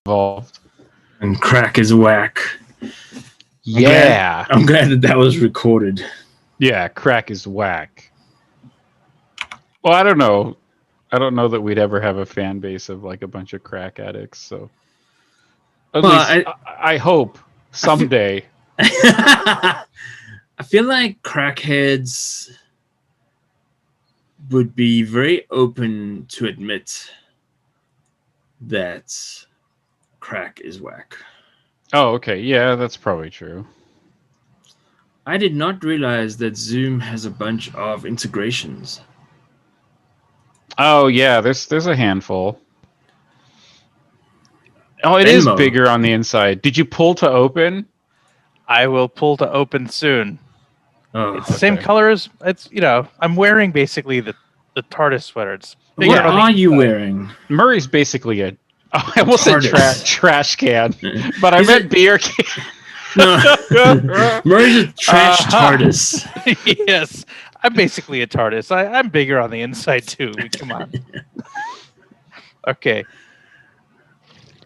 involved. And crack is whack. Yeah. I'm glad that was recorded. Yeah, crack is whack. Well, I don't know. I don't know that we'd ever have a fan base of like a bunch of crack addicts. So at least I hope someday. I feel like crackheads would be very open to admit that crack is whack. Oh, okay. Yeah, that's probably true. I did not realize that Zoom has a bunch of integrations. Oh, yeah, there's a handful. Oh, it is Venmo. bigger on the inside. Did you pull to open? I will pull to open soon. Oh, It's the same color as I'm wearing basically the TARDIS sweater. It's bigger what on the are you inside. wearing? Murray's basically a. Oh, I almost said trash can, but I Is meant it- beer can. No, Murray's a trash TARDIS. Yes, I'm basically a TARDIS. I'm bigger on the inside too. Come on. Okay.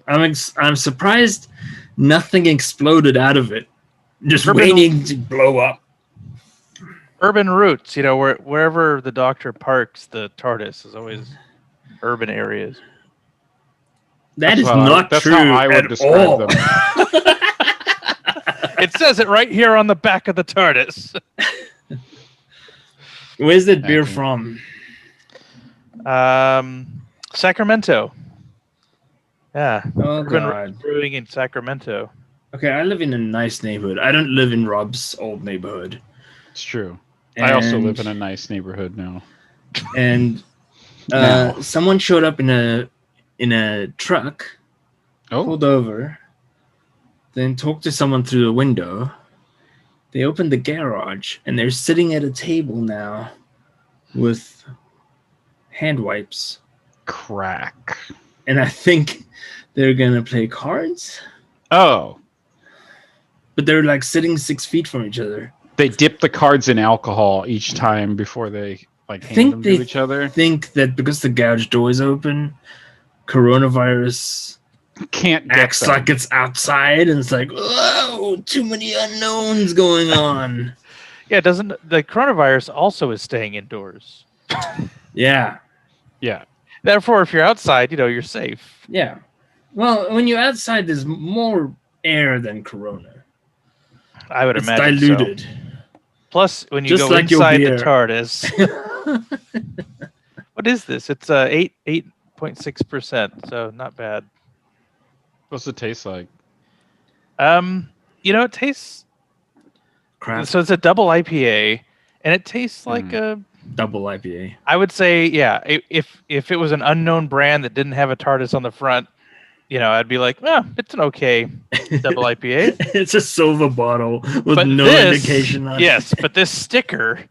I'm surprised nothing exploded out of it. Just waiting to blow up. Urban roots, wherever the Doctor parks, the TARDIS is always urban areas. That's not true how I would at describe all. them. It says it right here on the back of the TARDIS. Where's that beer from? Sacramento. Yeah. Oh, Urban God. Brewing in Sacramento. Okay, I live in a nice neighborhood. I don't live in Rob's old neighborhood. It's true. I also live in a nice neighborhood now. And someone showed up in a truck, pulled over, then talked to someone through the window. They opened the garage, and they're sitting at a table now with hand wipes. Crack. And I think they're going to play cards. Oh. But they're like sitting 6 feet from each other. They dip the cards in alcohol each time before they hand them to each other. I think that because the garage door is open, coronavirus can't acts like it's outside, and it's like, whoa, too many unknowns going on. Yeah, doesn't the coronavirus also is staying indoors? Yeah. Yeah. Therefore, if you're outside, you're safe. Yeah. Well, when you're outside, there's more air than corona. I would imagine diluted. So. Plus, when you Just go like inside the TARDIS, what is this? It's 8.6%, so not bad. What's it taste like? It tastes crap. So it's a double IPA, and it tastes like a double IPA. I would say, yeah. If it was an unknown brand that didn't have a TARDIS on the front, I'd be like, it's an okay double IPA. It's a silver bottle with indication on it. Yes, but this sticker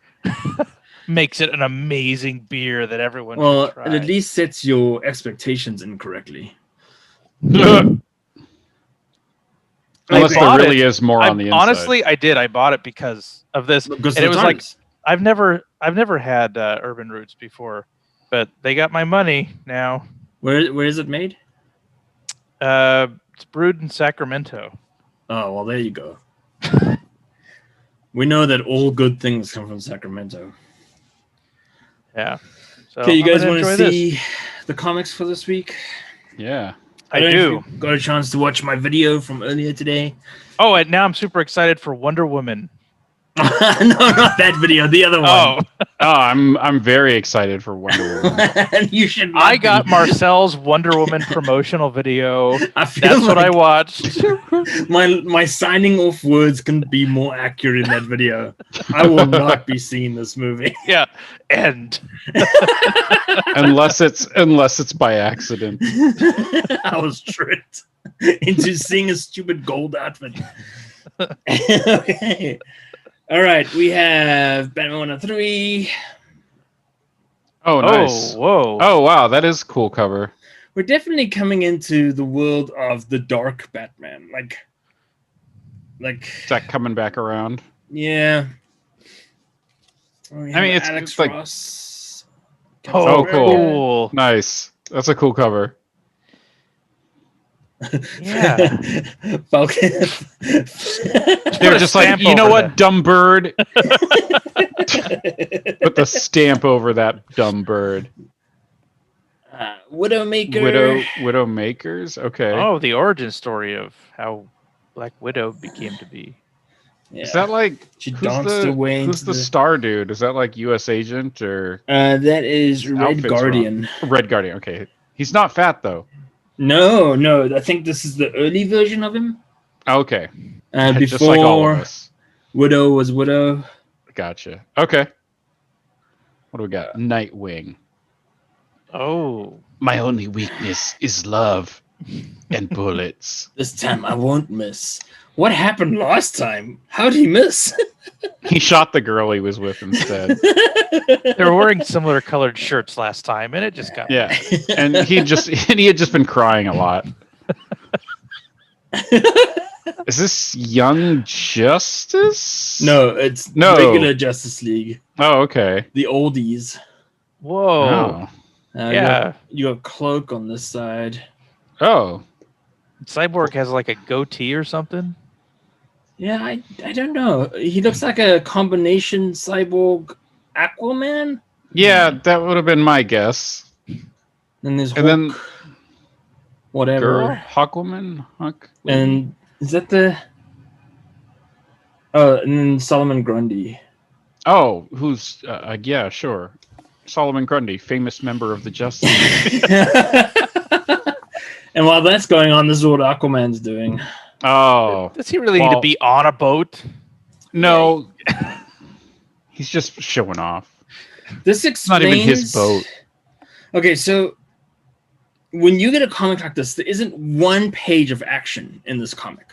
makes it an amazing beer that everyone should try. It at least sets your expectations incorrectly. Unless there really is more on the inside. Honestly, I did. I bought it because of this. Because and it was like, I've never had Urban Roots before, but they got my money now. Where is it made? It's brewed in Sacramento. Oh, well, there you go. We know that all good things come from Sacramento. Yeah. So okay, you guys want to see the comics for this week? Yeah. I do. Got a chance to watch my video from earlier today? Oh, and now I'm super excited for Wonder Woman. No, not that video. The other one. I'm very excited for Wonder Woman. You should. I got Marcel's Wonder Woman promotional video. That's what I watched. My signing off words couldn't be more accurate in that video. I will not be seeing this movie. Yeah, end. unless it's by accident. I was tricked into seeing a stupid gold outfit. Okay. All right, we have Batman 103. Oh, nice. Whoa. Oh, wow, that is a cool cover. We're definitely coming into the world of the dark Batman. Like is that coming back around? Yeah. I mean, it's Alex like Ross. Oh, cool. Nice. That's a cool cover. Yeah. Falcon. They're just like, you know what, dumb bird? Put the stamp over that dumb bird. Widowmaker. Widowmakers? Okay. Oh, the origin story of how Black Widow became to be. Yeah. Is that like she danced away who's the star dude? Is that like US Agent or that is Red Guardian. Red Guardian, okay. He's not fat though. No, I think this is the early version of him. Okay. Before just like all of us. Widow was Widow. Gotcha. Okay. What do we got? Nightwing. Oh. My only weakness is love and bullets. This time I won't miss. What happened last time? How'd he miss? He shot the girl he was with instead. They were wearing similar colored shirts last time, and it just got and he had just been crying a lot. Is this Young Justice? No, it's regular Justice League. Oh, okay. The oldies. Whoa. Yeah. You have Cloak on this side. Oh. Cyborg has like a goatee or something? Yeah, I don't know. He looks like a combination Cyborg Aquaman. Yeah, that would have been my guess. And there's then whatever. Girl? Hawkwoman? And is that the and then Solomon Grundy. Oh, who's yeah, sure. Solomon Grundy, famous member of the Justice League. And while that's going on, this is what Aquaman's doing. Oh. Does he really need to be on a boat? No. He's just showing off. This explains... It's not even his boat. Okay, so when you get a comic like this, there isn't one page of action in this comic.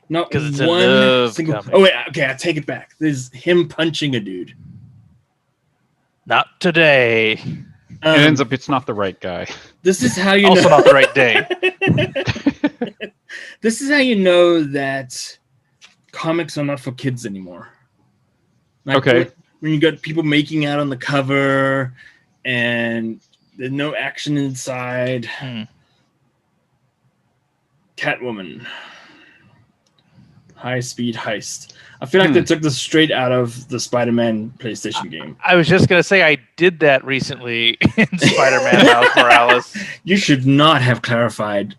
Not because it's one single... Comic. Oh, wait, okay, I take it back. There's him punching a dude. Not today. It ends up it's not the right guy. This is how you also know... not the right day. This is how you know that comics are not for kids anymore. Like okay. When you got people making out on the cover and there's no action inside. Catwoman. High speed heist. I feel like they took this straight out of the Spider-Man PlayStation game. I was just going to say I did that recently in Spider-Man Miles Morales. You should not have clarified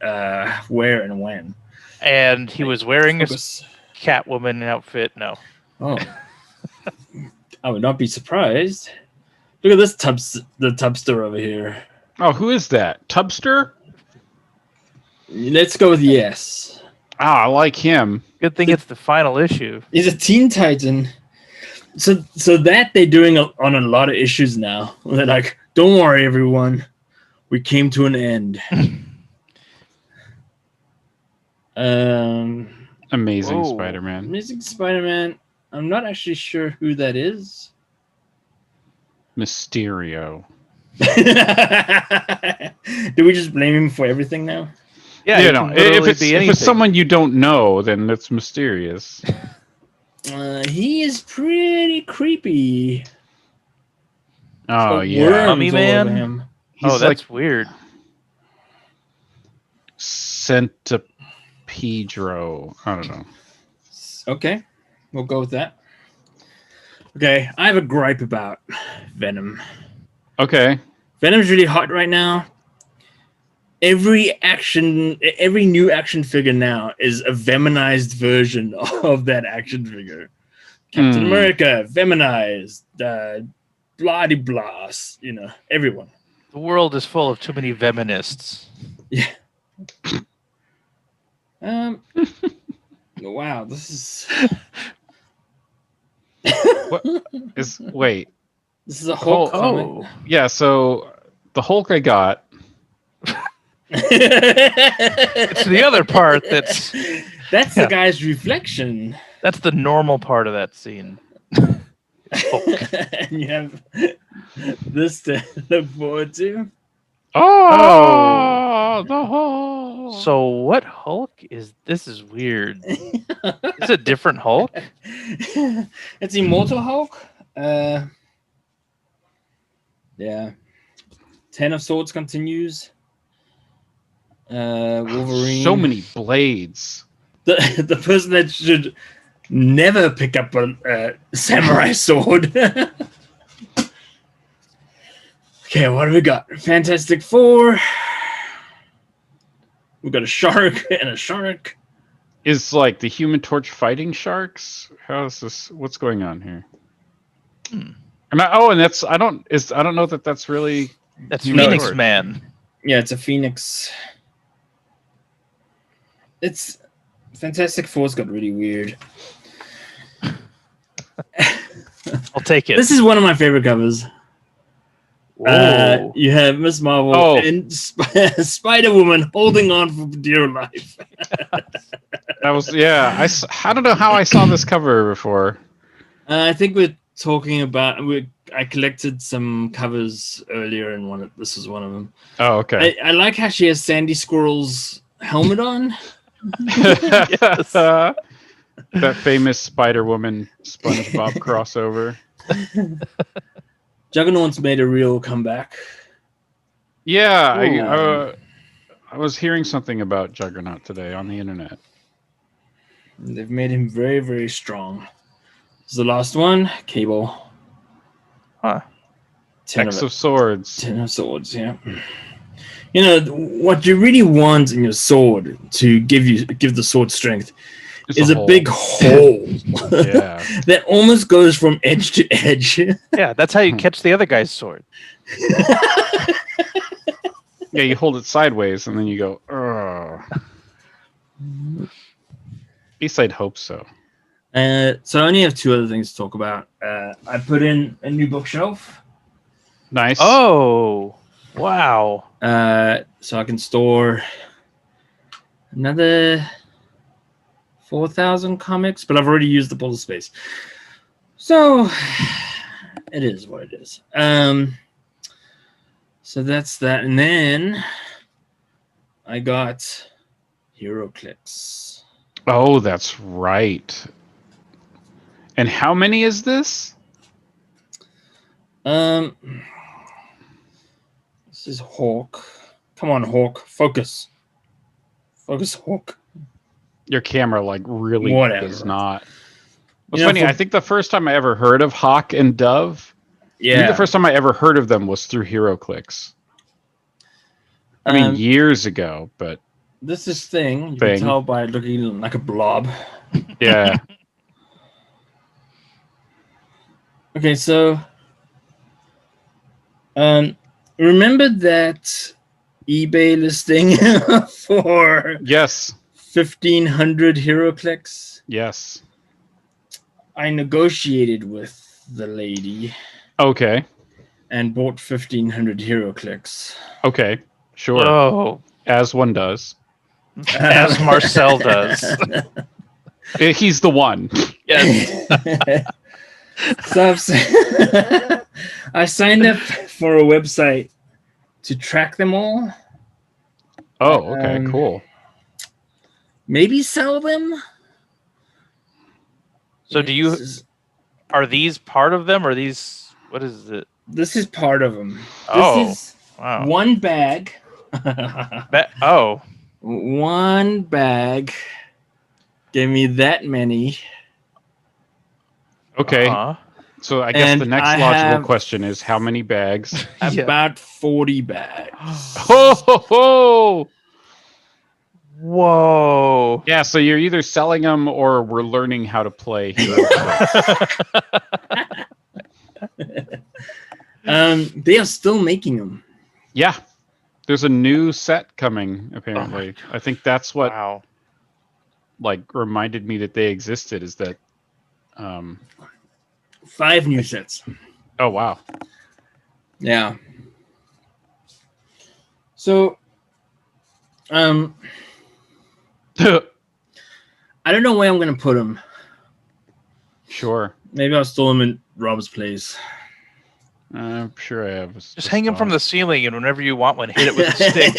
where and when. And he was wearing a Catwoman outfit. No. Oh. I would not be surprised. Look at this the Tubster over here. Oh, who is that? Tubster? Let's go with yes. Ah, I like him. Good thing it's the final issue. He's a Teen Titan. So that they're doing on a lot of issues now. They're like, don't worry, everyone. We came to an end. Amazing Spider-Man. Amazing Spider-Man. I'm not actually sure who that is. Mysterio. Do we just blame him for everything now? Yeah, you know, if it's someone you don't know, then it's mysterious. He is pretty creepy. Oh, yeah. Mummy Man? Oh, that's like weird. Centipedro. I don't know. Okay. We'll go with that. Okay, I have a gripe about Venom. Okay. Venom's really hot right now. Every new action figure now is a Vemonized version of that action figure. Captain America, Vemonized, blah, you know, everyone. The world is full of too many Vemonists. Yeah. Wow, this is... Wait. This is a Hulk comic. Oh. Yeah, so the Hulk I got... It's the other part that's the guy's reflection. That's the normal part of that scene. And you have this to look forward to. Oh, the Hulk. So what Hulk is this? Is weird. It's a different Hulk. It's Immortal Hulk. Yeah. 10 of Swords continues. Wolverine. So many blades. The person that should never pick up a samurai sword. Okay, what do we got? Fantastic Four. We got a shark and a shark. Is like the Human Torch fighting sharks? How is this? What's going on here? And that's I don't know that that's really. That's Phoenix Torch. Man. Yeah, it's a Phoenix. It's Fantastic Four's got really weird. I'll take it. This is one of my favorite covers. You have Miss Marvel and Spider-Woman holding on for dear life. That was I don't know how I saw this cover before. I think we're talking about I collected some covers earlier, and this was one of them. Oh, okay. I like how she has Sandy Squirrel's helmet on. Yes. That famous Spider-Woman SpongeBob crossover. Juggernaut's made a real comeback. Yeah, I was hearing something about Juggernaut today on the internet. They've made him very, very strong. This is the last one. Cable. Huh. 10 of Swords. 10 of Swords, yeah. You know, what you really want in your sword to give the sword strength is a big hole. Yeah. That almost goes from edge to edge. Yeah, that's how you catch the other guy's sword. Yeah, you hold it sideways and then you go, ugh. At least I'd hope so. So I only have two other things to talk about. I put in a new bookshelf. Nice. Oh, wow. So I can store another 4,000 comics, but I've already used up all the space. So it is what it is. So that's that. And then I got HeroClix. Oh, that's right. And how many is this? This is Hawk. Come on, Hawk. Focus. Focus, Hawk. Your camera really does not. It's You know, funny. I think the first time I ever heard of Hawk and Dove, I think the first time I ever heard of them was through HeroClix. I mean, years ago, but this is Thing. You can tell by looking like a blob. Yeah. Okay, so remember that eBay listing for Yes. 1,500 HeroClix? Yes. I negotiated with the lady. Okay. And bought 1,500 HeroClix. Okay. Sure. Oh. As one does. As Marcel does. He's the one. Yes. So I signed up for a website to track them all. Oh, okay, cool. Maybe sell them. So are these part of them, or these, what is it? This is part of them. Oh, this is wow. One bag. One bag gave me that many. Okay. So I guess the next logical question is how many bags? About 40 bags. Ho, ho, ho! Whoa. Yeah, so you're either selling them or we're learning how to play they are still making them. Yeah. There's a new set coming, apparently. I think that's what reminded me that they existed, is that 5 new sets. Oh, wow. Yeah. So, I don't know where I'm going to put them. Sure. Maybe I'll store them in Rob's place. I'm sure I have. Just hang them from the ceiling, and whenever you want one, hit it with a stick.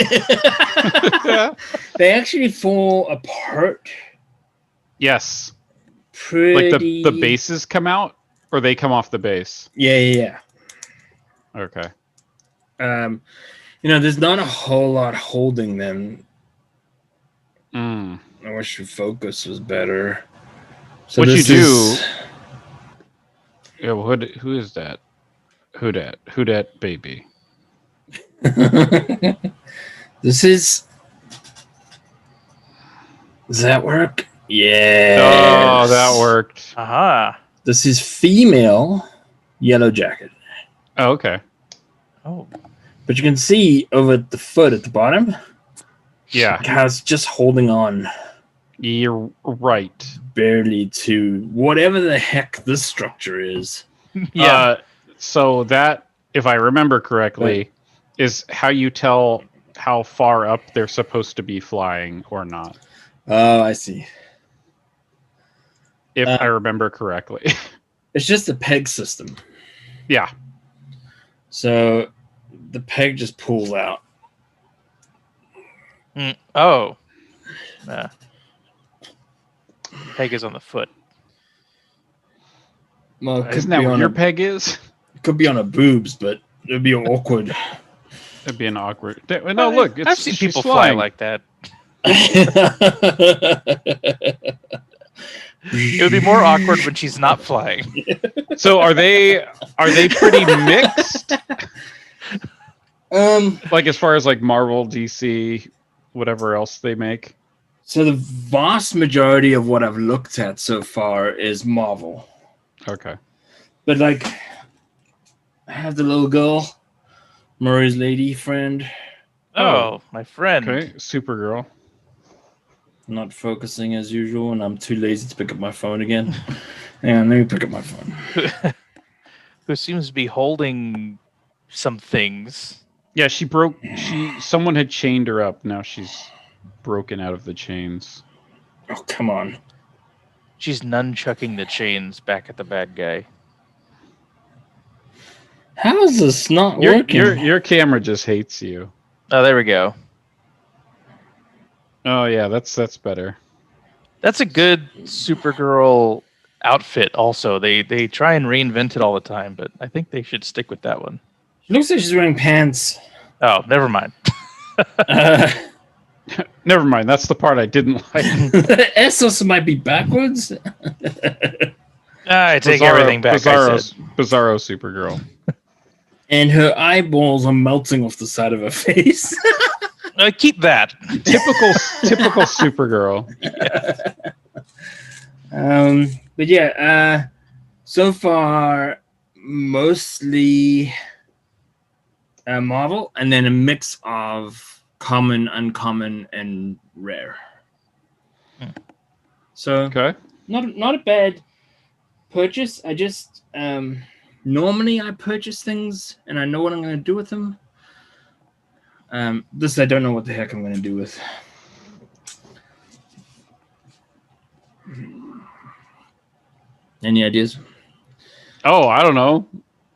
They actually fall apart. Yes. Pretty... Like the bases come out? Or they come off the base? Yeah. Okay. There's not a whole lot holding them. wish the focus was better. So what you do? Yeah, who is that? Who dat baby? This is. Does that work? Yeah. Oh, that worked. Aha. This is female yellow jacket. Oh, okay. Oh. But you can see over at the foot at the bottom. Yeah. How it's just holding on. You're right. Barely to whatever the heck this structure is. Yeah. So that, if I remember correctly, is how you tell how far up they're supposed to be flying or not. Oh, I see. If I remember correctly. It's just a peg system. Yeah. So the peg just pulls out. Oh. Peg is on the foot. Well, isn't that what your peg is? It could be on a boobs, but it would be awkward. It'd be an awkward. No, look. I've seen people flying. fly like that. It would be more awkward when she's not flying. So are they pretty mixed? Like as far as like Marvel, DC, whatever else they make. So the vast majority of what I've looked at so far is Marvel. Okay. But like, I have the little girl, Murray's lady friend. Oh, my friend. Okay, Supergirl. Not focusing as usual, and I'm too lazy to pick up my phone again. And let me pick up my phone. Who seems to be holding some things. Yeah, someone had chained her up. Now she's broken out of the chains. Oh, come on. She's nunchucking the chains back at the bad guy. How is this not working? Your camera just hates you. Oh, there we go. Oh yeah, that's better. That's a good Supergirl outfit also. They try and reinvent it all the time, but I think they should stick with that one. She looks like she's wearing pants. Oh, never mind. Never mind. That's the part I didn't like. S also might be backwards. I take everything back. Bizarro Supergirl. And her eyeballs are melting off the side of her face. Keep that. Typical Supergirl. Yes. But yeah, so far mostly Marvel, and then a mix of common, uncommon, and rare. So okay, not a bad purchase. I just normally I purchase things and I know what I'm going to do with them. This I don't know what the heck I'm going to do with. Any ideas? Oh, I don't know.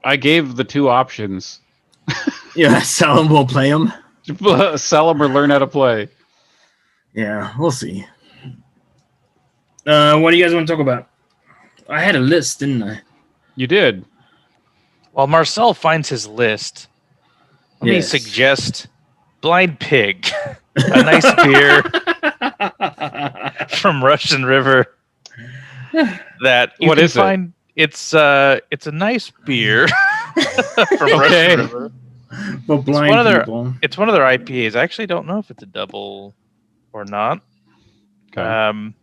I gave the two options. Yeah, sell them, we'll play them. Sell them or learn how to play. Yeah, we'll see. What do you guys want to talk about? I had a list, didn't I? You did. While Marcel finds his list, let me suggest Blind Pig, a nice beer from Russian River. That you can find. It's a nice beer from Russian River. Well, it's one of their IPAs. I actually don't know if it's a double or not. Okay. I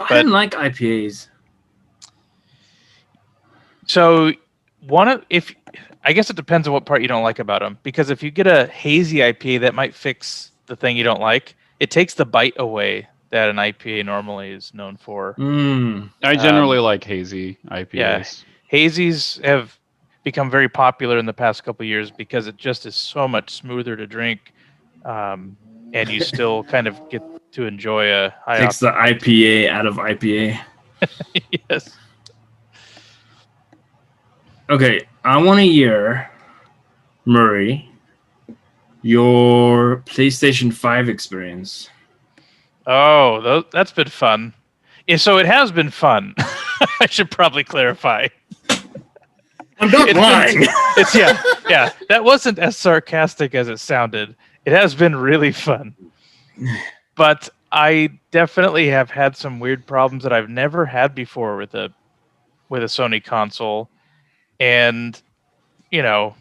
didn't like IPAs. So I guess it depends on what part you don't like about them. Because if you get a hazy IPA, that might fix the thing you don't like. It takes the bite away that an IPA normally is known for. I generally like hazy IPAs. Yeah, hazies have become very popular in the past couple of years because it just is so much smoother to drink, and you still kind of get to enjoy a high. Takes the IPA out of IPA. Yes. Okay, I want to hear, Murray, your PlayStation 5 experience. Oh, that's been fun. Yeah, so it has been fun. I should probably clarify. I'm not lying. Yeah. That wasn't as sarcastic as it sounded. It has been really fun. But I definitely have had some weird problems that I've never had before with a Sony console, and you know,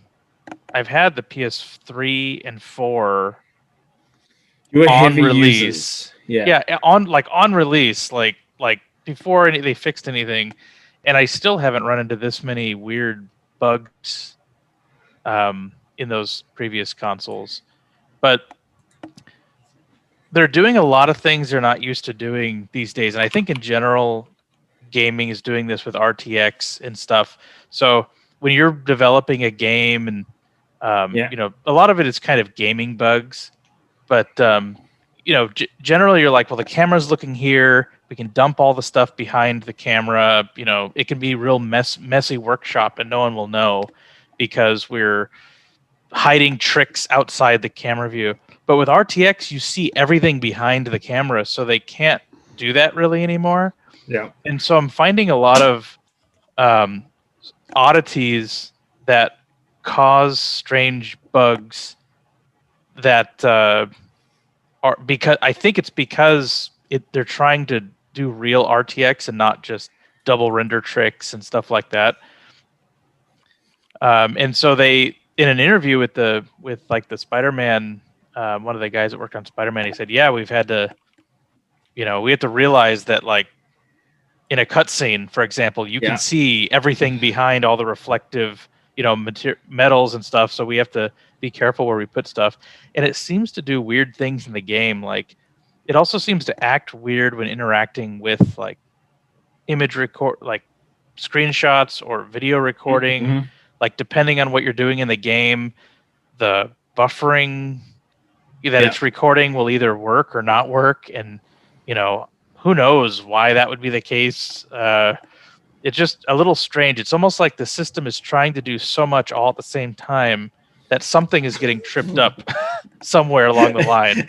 I've had the PS3 and 4 You were on heavy release. users. Yeah, on release, like before they fixed anything, and I still haven't run into this many weird bugs in those previous consoles. But they're doing a lot of things they're not used to doing these days, and I think in general, gaming is doing this with RTX and stuff. So when you're developing a game, and you know, a lot of it is kind of gaming bugs, but you know, generally you're like, well, the camera's looking here. We can dump all the stuff behind the camera. You know, it can be real messy workshop, and no one will know because we're hiding tricks outside the camera view. But with RTX, you see everything behind the camera, so they can't do that really anymore. Yeah. And so I'm finding a lot of oddities that cause strange bugs that are because I think it's because they're trying to do real RTX and not just double render tricks and stuff like that. And so they, in an interview with the Spider-Man, one of the guys that worked on Spider-Man, he said, "Yeah, we've had to, you know, we have to realize that like in a cutscene, for example, you can see everything behind all the reflective, you know, metals and stuff. So we have to be careful where we put stuff." And it seems to do weird things in the game. Like it also seems to act weird when interacting with like image record, like screenshots or video recording. Mm-hmm. Like depending on what you're doing in the game, the buffering that it's recording will either work or not work. And, you know, who knows why that would be the case. It's just a little strange. It's almost like the system is trying to do so much all at the same time that something is getting tripped up somewhere along the line.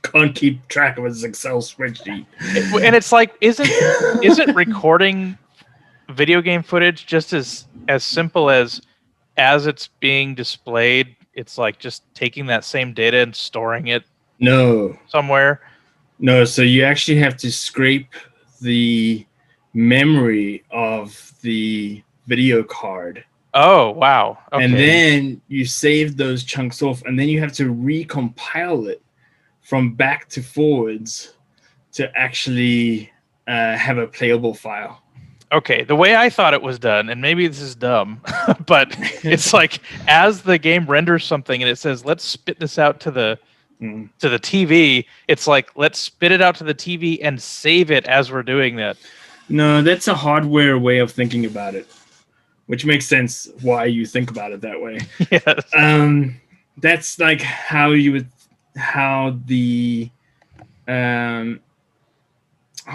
Can't keep track of his Excel spreadsheet. And it's like, isn't recording video game footage just as simple as it's being displayed? It's like just taking that same data and storing it somewhere. No, so you actually have to scrape the memory of the video card. Oh, wow. Okay. And then you save those chunks off, and then you have to recompile it from back to forwards to actually have a playable file. Okay, the way I thought it was done, and maybe this is dumb, but it's like as the game renders something and it says, "Let's spit this out to the TV." It's like, let's spit it out to the TV and save it as we're doing that. No, that's a hardware way of thinking about it, which makes sense why you think about it that way. Yes. That's like how the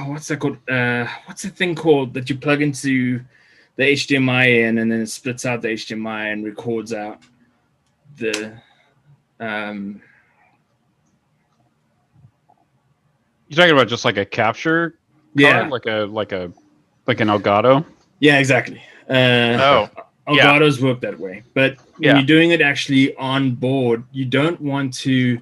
what's that called? What's the thing called that you plug into the HDMI in, and then it splits out the HDMI and records out the You're talking about just like a capture card? Like an Elgato? Yeah, exactly. Elgatos work that way. But when you're doing it actually on board, you don't want to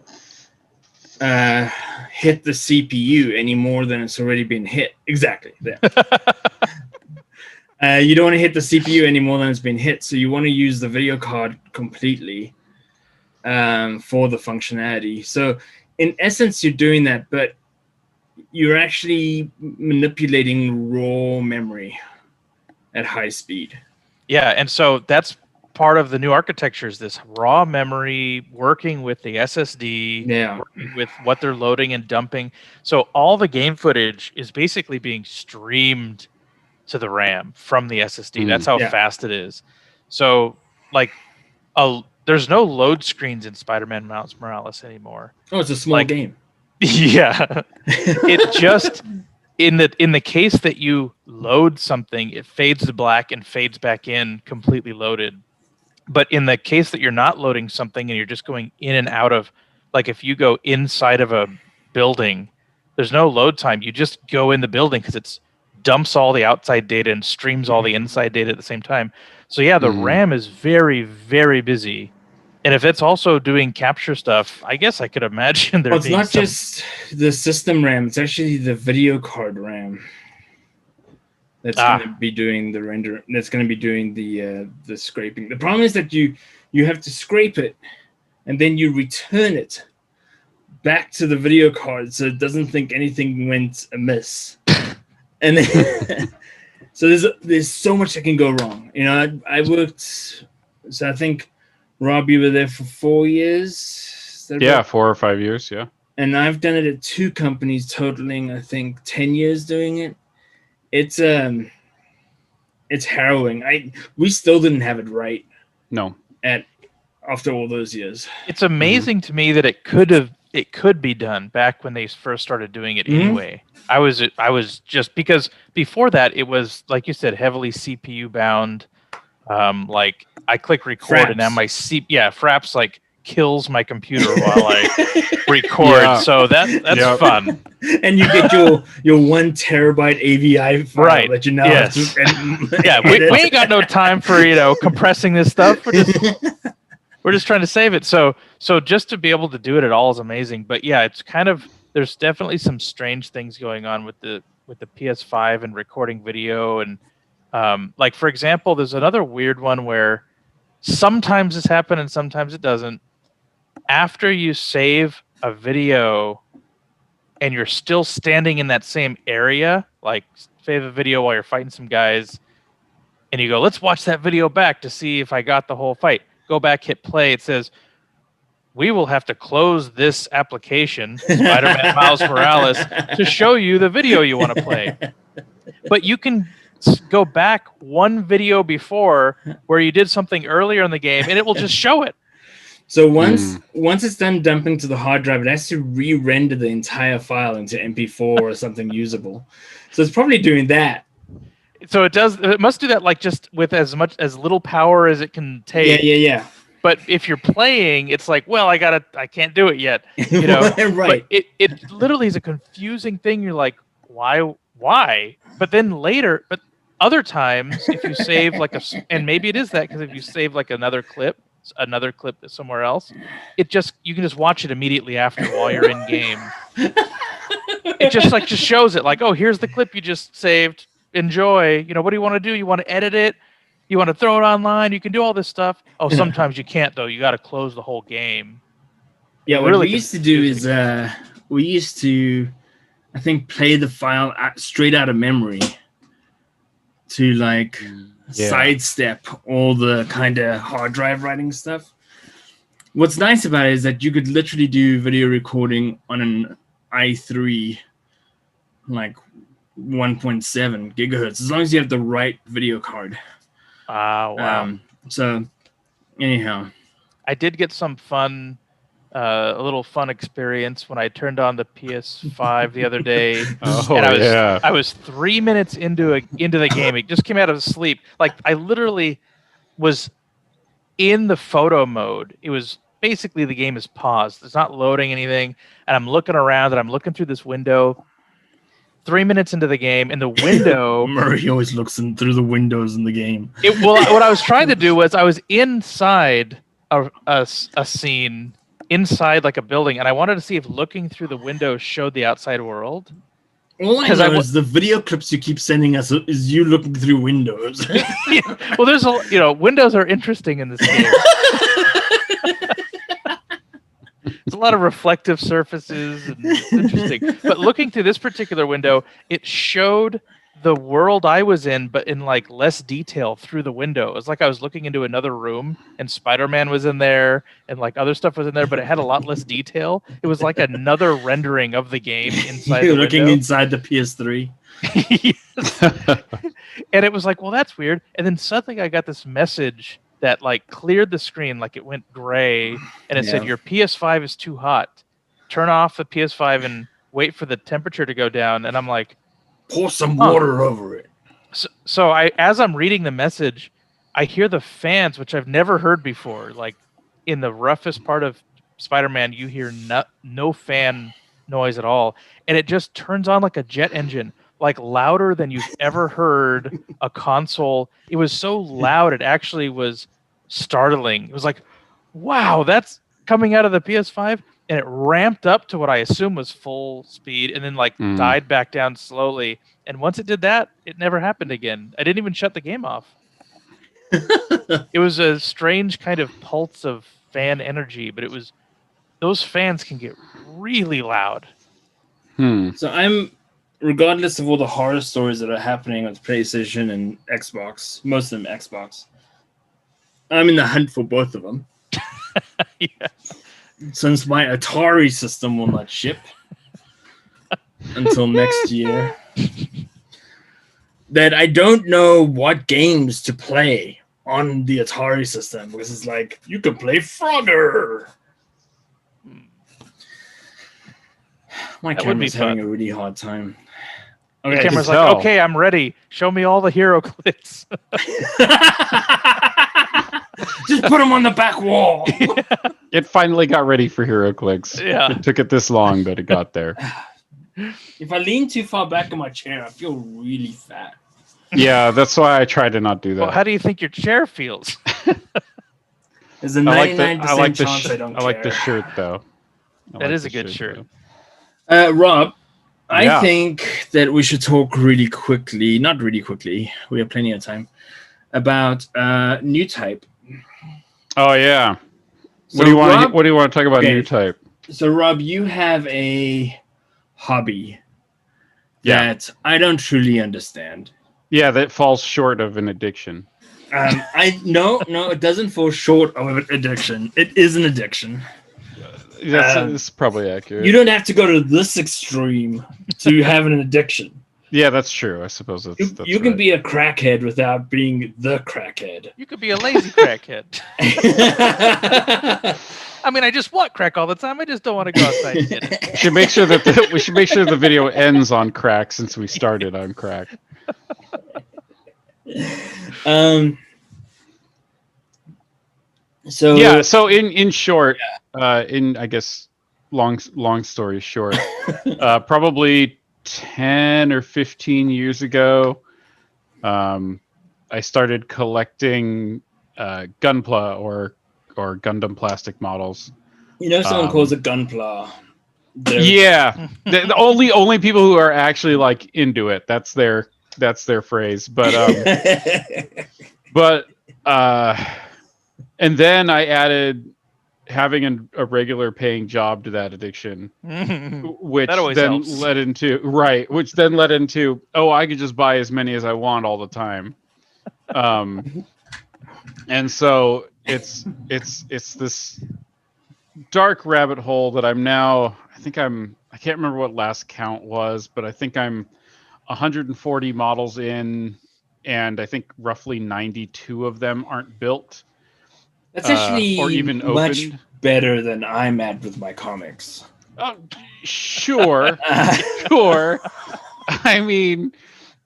hit the CPU any more than it's already been hit. Exactly. Yeah. You don't want to hit the CPU any more than it's been hit. So you want to use the video card completely for the functionality. So in essence, you're doing that, but you're actually manipulating raw memory at high speed. Yeah, and so that's part of the new architecture, is this raw memory working with the SSD, working with what they're loading and dumping. So all the game footage is basically being streamed to the RAM from the SSD. That's how fast it is. So like there's no load screens in Spider-Man Miles Morales anymore. Oh, it's a small game. Yeah. It just in the case that you load something, it fades to black and fades back in completely loaded. But in the case that you're not loading something and you're just going in and out of, like if you go inside of a building, there's no load time. You just go in the building because it dumps all the outside data and streams all the inside data at the same time. So yeah, the RAM is very, very busy. And if it's also doing capture stuff, I guess I could imagine there. It's not just the system RAM; it's actually the video card RAM that's going to be doing the render. That's going to be doing the scraping. The problem is that you have to scrape it, and then you return it back to the video card, so it doesn't think anything went amiss. And then, so there's so much that can go wrong. You know, I worked. So I think. Rob, you were there for 4 years? Yeah, 4 or 5 years, yeah. And I've done it at 2 companies, totaling, I think, 10 years doing it. It's harrowing. We still didn't have it right. No. After all those years. It's amazing to me that it could be done back when they first started doing it anyway. I was just, because before that it was, like you said, heavily CPU bound. Like I click record Fraps. And now my Fraps like kills my computer while I record. Yeah. So that's fun. And you get your 1 terabyte AVI file that you now have to we ain't got no time for compressing this stuff. We're just trying to save it. So just to be able to do it at all is amazing. But yeah, it's kind of, there's definitely some strange things going on with the PS5 and recording video. And like, for example, there's another weird one where sometimes this happens and sometimes it doesn't. After you save a video and you're still standing in that same area, like save a video while you're fighting some guys, and you go, let's watch that video back to see if I got the whole fight. Go back, hit play. It says, we will have to close this application, Spider-Man Miles Morales, to show you the video you want to play. But you can go back 1 video before where you did something earlier in the game, and it will just show it. So once it's done dumping to the hard drive, it has to re-render the entire file into MP4 or something usable. So it's probably doing that. So it must do that, like, just with as little power as it can take. Yeah. But if you're playing, it's like, well, I can't do it yet. Right. But it literally is a confusing thing. You're like, why? But then later, but other times, if you save like and maybe it is that, because if you save like another clip somewhere else, you can just watch it immediately after while you're in game. It just shows it like, oh, here's the clip you just saved. Enjoy. What do you want to do? You want to edit it? You want to throw it online? You can do all this stuff. Oh, sometimes you can't though. You got to close the whole game. Yeah, what we used to do is we used to, I think, play the file straight out of memory to sidestep all the kind of hard drive writing stuff. What's nice about it is that you could literally do video recording on an i3, like 1.7 gigahertz, as long as you have the right video card. Wow. So anyhow, I did get some fun, a little fun experience when I turned on the PS5 the other day. I was 3 minutes into the game. It just came out of sleep. Like, I literally was in the photo mode. It was basically, the game is paused. It's not loading anything. And I'm looking around and I'm looking through this window. 3 minutes into the game, and the window... Murray always looks through the windows in the game. What I was trying to do was, I was inside a scene, inside like a building, and I wanted to see if looking through the window showed the outside world. All I know is the video clips you keep sending us is you looking through windows. Yeah. Well, there's windows are interesting in this game. There's a lot of reflective surfaces, and it's interesting. But looking through this particular window, it showed the world I was in, but in like less detail through the window. It was like I was looking into another room, and Spider-Man was in there, and like other stuff was in there, but it had a lot less detail. It was like another rendering of the game inside the window. You're looking inside the PS3. Yes. And it was like, well, that's weird. And then suddenly I got this message that like cleared the screen, like it went gray, and it said, your PS5 is too hot. Turn off the PS5 and wait for the temperature to go down. And I'm like, pour some water over it. So as I'm reading the message, I hear the fans, which I've never heard before. Like, in the roughest part of Spider-Man, you hear no fan noise at all, and it just turns on like a jet engine, like louder than you've ever heard a console. It was so loud, it actually was startling. It was like, wow, that's coming out of the PS5, and it ramped up to what I assume was full speed, and then like died back down slowly. And once it did that, it never happened again. I didn't even shut the game off. It was a strange kind of pulse of fan energy, but those fans can get really loud. So regardless of all the horror stories that are happening with PlayStation and Xbox, most of them Xbox, I'm in the hunt for both of them. Yeah. Since my Atari system will not ship until next year, that I don't know what games to play on the Atari system, because it's like, you can play Frogger. My camera's having a really hard time. Okay, the camera's like, okay, I'm ready. Show me all the hero clicks. Just put them on the back wall. It finally got ready for HeroClix. Yeah. It took it this long, but it got there. If I lean too far back in my chair, I feel really fat. Yeah, that's why I try to not do that. Well, how do you think your chair feels? There's a 99% chance I don't care. I like the shirt, though. That is a good shirt. Rob, I think that we should talk really quickly, not really quickly, we have plenty of time, about new type. Oh, yeah. So what do you want to talk about new type? So, Rob, you have a hobby that I don't truly understand. Yeah, that falls short of an addiction. No, it doesn't fall short of an addiction. It is an addiction. That's probably accurate. You don't have to go to this extreme to have an addiction. Yeah, that's true. I suppose that's you can be a crackhead without being the crackhead. You could be a lazy crackhead. I mean, I just want crack all the time. I just don't want to go outside and get it. We should make sure the video ends on crack, since we started on crack. So in short, in I guess long story short, probably 10 or 15 years ago, I started collecting Gunpla or Gundam plastic models. You know, someone calls it Gunpla. Yeah, the only people who are actually like into it. That's their phrase. But and then I added having a regular paying job to that addiction, which then led into I could just buy as many as I want all the time. And so it's this dark rabbit hole that I'm now, I can't remember what last count was, but I think I'm 140 models in, and I think roughly 92 of them aren't built. That's actually or even much opened. Better than I'm at with my comics. Sure. Sure. I mean,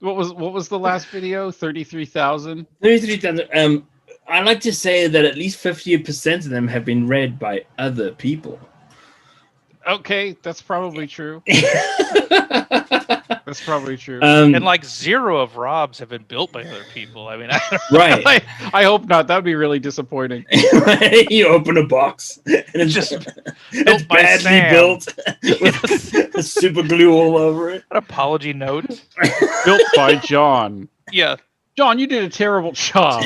what was the last video? 33,000? 33,000. I like to say that at least 50% of them have been read by other people. Okay, that's probably true. That's probably true. And like 0 of Rob's have been built by other people. I mean, right. I hope not. That'd be really disappointing. You open a box and it's just built by badly Sam. built with super glue all over it. An apology note. Built by John. Yeah. John, you did a terrible job.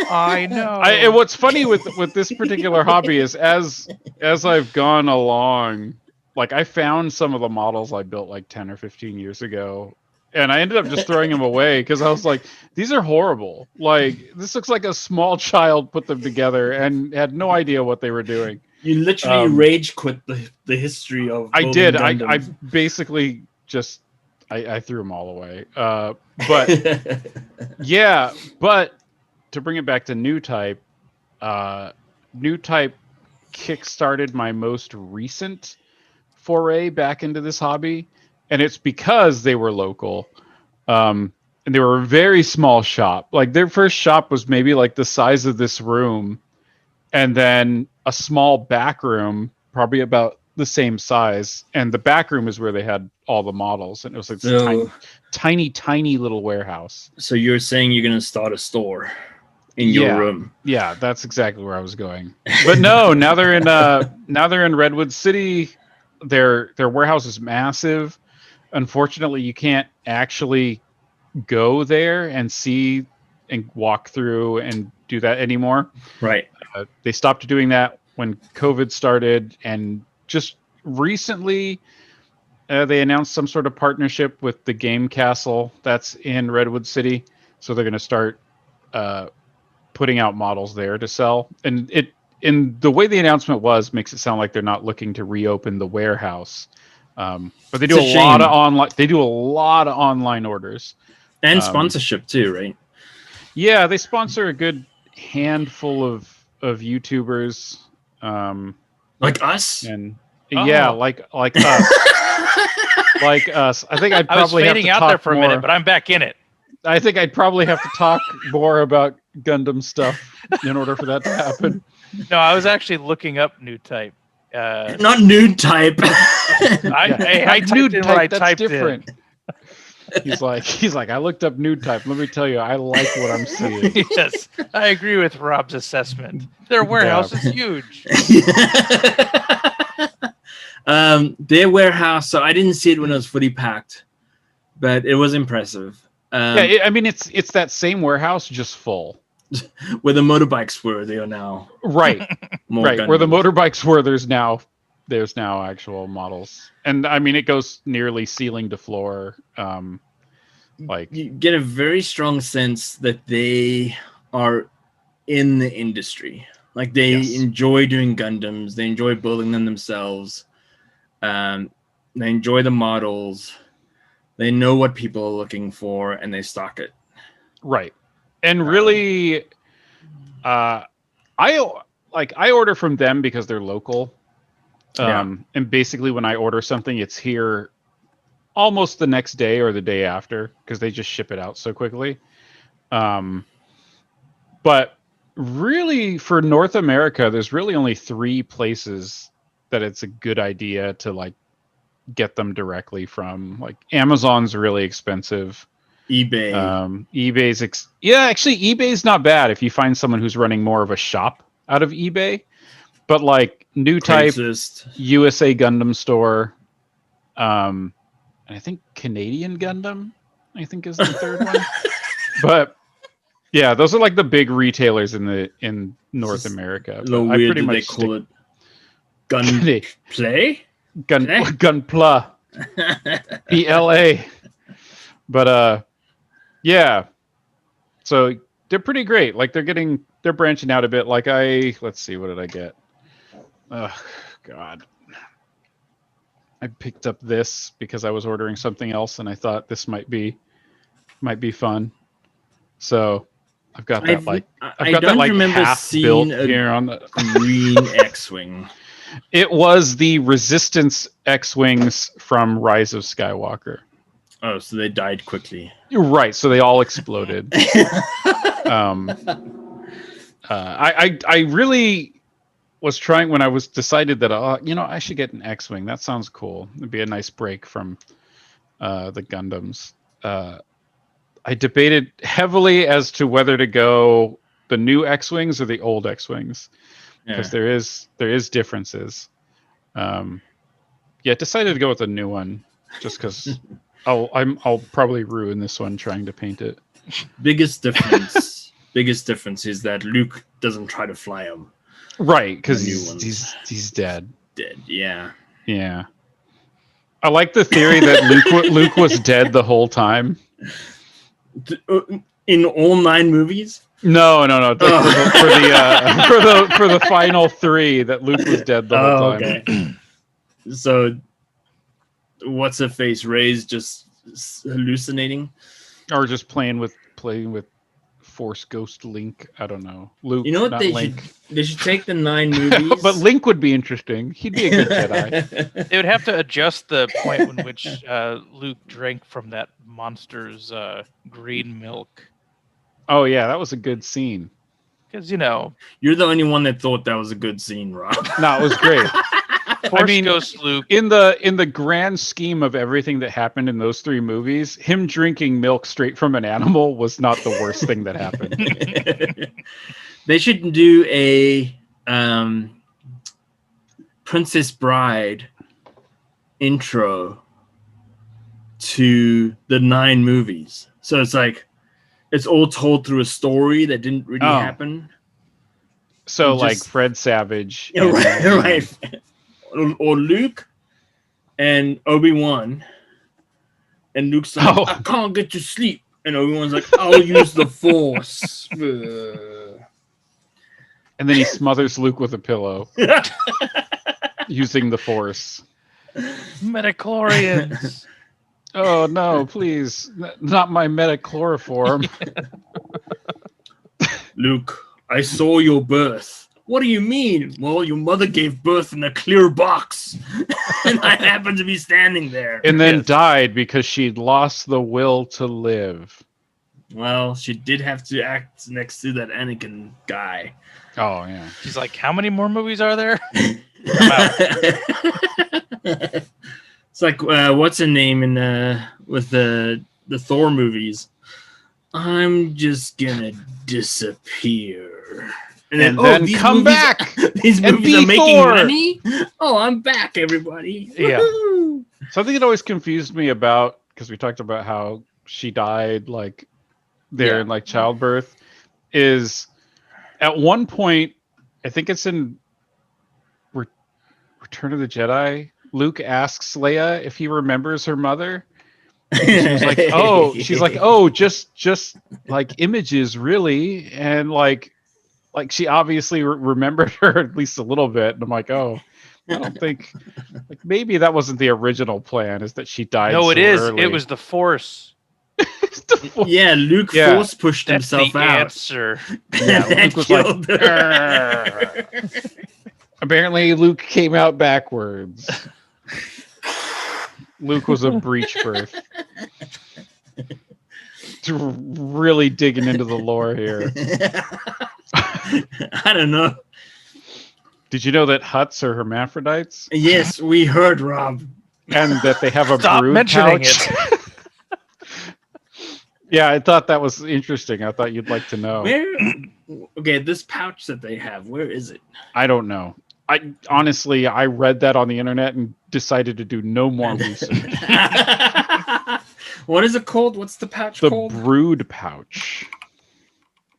I know. And what's funny with this particular hobby is as I've gone along, like I found some of the models I built like 10 or 15 years ago, and I ended up just throwing them away because I was like, these are horrible. Like, this looks like a small child put them together and had no idea what they were doing. You literally rage quit the history of I did. I basically just I threw them all away. But yeah, but to bring it back to new type kickstarted my most recent foray back into this hobby, and it's because they were local, and they were a very small shop. Like their first shop was maybe like the size of this room, and then a small back room probably about the same size, and the back room is where they had all the models, and it was like this tiny little warehouse. So you're saying you're gonna start a store in your room. Yeah, that's exactly where I was going. But no, now they're in Redwood City. Their warehouse is massive. Unfortunately, you can't actually go there and see and walk through and do that anymore. Right. They stopped doing that when COVID started, and just recently they announced some sort of partnership with the Game Castle that's in Redwood City. So they're going to start putting out models there to sell. And the way the announcement was makes it sound like they're not looking to reopen the warehouse. But they do a lot of online. They do a lot of online orders and sponsorship too, right? Yeah, they sponsor a good handful of YouTubers, like us, and yeah, like us, like us. I think I'd probably have to out talk there for more. a minute, but I'm back in it. I think I'd probably have to talk more about Gundam stuff in order for that to happen. No, I was actually looking up Nude Type. Not Nude Type. I Nude typed Type. in That's different. He's like, I looked up Nude Type. Let me tell you, I like what I'm seeing. Yes, I agree with Rob's assessment. Their warehouse is huge. Their warehouse. So I didn't see it when it was fully packed, but it was impressive. I mean, it's that same warehouse, just full. Where the motorbikes were, they are now right. Gundams. Where the motorbikes were, there's now actual models, and I mean, it goes nearly ceiling to floor. Like you get a very strong sense that they are in the industry. Like they enjoy doing Gundams, they enjoy building them themselves. They enjoy the models. They know what people are looking for, and they stock it. Right. And really, I order from them because they're local. And basically when I order something, it's here almost the next day or the day after, because they just ship it out so quickly. But really, for North America, there's really only 3 places that it's a good idea to like get them directly from. Like Amazon's really expensive. eBay. Actually eBay's not bad if you find someone who's running more of a shop out of eBay. But like New Type, USA Gundam Store, and I think Canadian Gundam, I think is the third one. But yeah, those are like the big retailers in North America. A little weird that they call it Gunplay? Gunpla. PLA. But yeah. So they're pretty great. Like they're branching out a bit. Like let's see, what did I get? Oh God. I picked up this because I was ordering something else and I thought this might be fun. So I've got that I've got remember half seeing built here on the green X-Wing. It was the Resistance X-Wings from Rise of Skywalker. Oh, so they died quickly. You're right. So they all exploded. I really was trying when I was decided that I should get an X-Wing. That sounds cool. It'd be a nice break from the Gundams. I debated heavily as to whether to go the new X-Wings or the old X-Wings, because there is differences. Decided to go with the new one just because I'll probably ruin this one trying to paint it. Biggest difference is that Luke doesn't try to fly them. Right, because he's dead. Dead, yeah. Yeah. I like the theory that Luke was dead the whole time. In all 9 movies? No. For the final 3, that Luke was dead the whole time. Okay. So, what's her face? Rey's just hallucinating, or just playing with Force Ghost Link. I don't know. Luke. You know what they should take the 9 movies. But Link would be interesting. He'd be a good Jedi. They would have to adjust the point in which Luke drank from that monster's green milk. Oh yeah, that was a good scene. Because you're the only one that thought that was a good scene, Rob. No, it was great. Force Ghost Luke. In the grand scheme of everything that happened in those 3 movies, him drinking milk straight from an animal was not the worst thing that happened. They should do a Princess Bride intro to the 9 movies. So it's like it's all told through a story that didn't really happen. So like Fred Savage. Yeah, right. Or Luke and Obi-Wan. And Luke's like, I can't get to sleep. And Obi-Wan's like, I'll use the Force. And then he smothers Luke with a pillow. Using the Force. Metachlorians. Oh, no, please. Not my metachloroform. Luke, I saw your birth. What do you mean? Well, your mother gave birth in a clear box. And I happened to be standing there. And then died because she'd lost the will to live. Well, she did have to act next to that Anakin guy. Oh, yeah. She's like, how many more movies are there? It's like, what's her name in with the Thor movies? I'm just gonna disappear. And then come back. These movies are making money. Oh, I'm back, everybody. Yeah. Woo-hoo! Something that always confused me about, because we talked about how she died like there in like childbirth, is at one point, I think it's in Return of the Jedi, Luke asks Leia if he remembers her mother. And she's like, oh, just like images, really, and like she obviously remembered her at least a little bit. And I'm like, oh, I don't think, like, maybe that wasn't the original plan, is that she died. No, so it is. early. It was the Force. Yeah, Luke force pushed That's himself the out. Answer. Yeah, Luke was like, apparently Luke came out backwards. Luke was a breech birth. Really digging into the lore here. I don't know. Did you know that Hutts are hermaphrodites? Yes, we heard, Rob. And that they have a Stop brood mentioning pouch. it. Yeah, I thought that was interesting. I thought you'd like to know. Okay, this pouch that they have, where is it? I don't know. I honestly, I read that on the internet and decided to do no more research. What is it called? What's the pouch called? The brood pouch.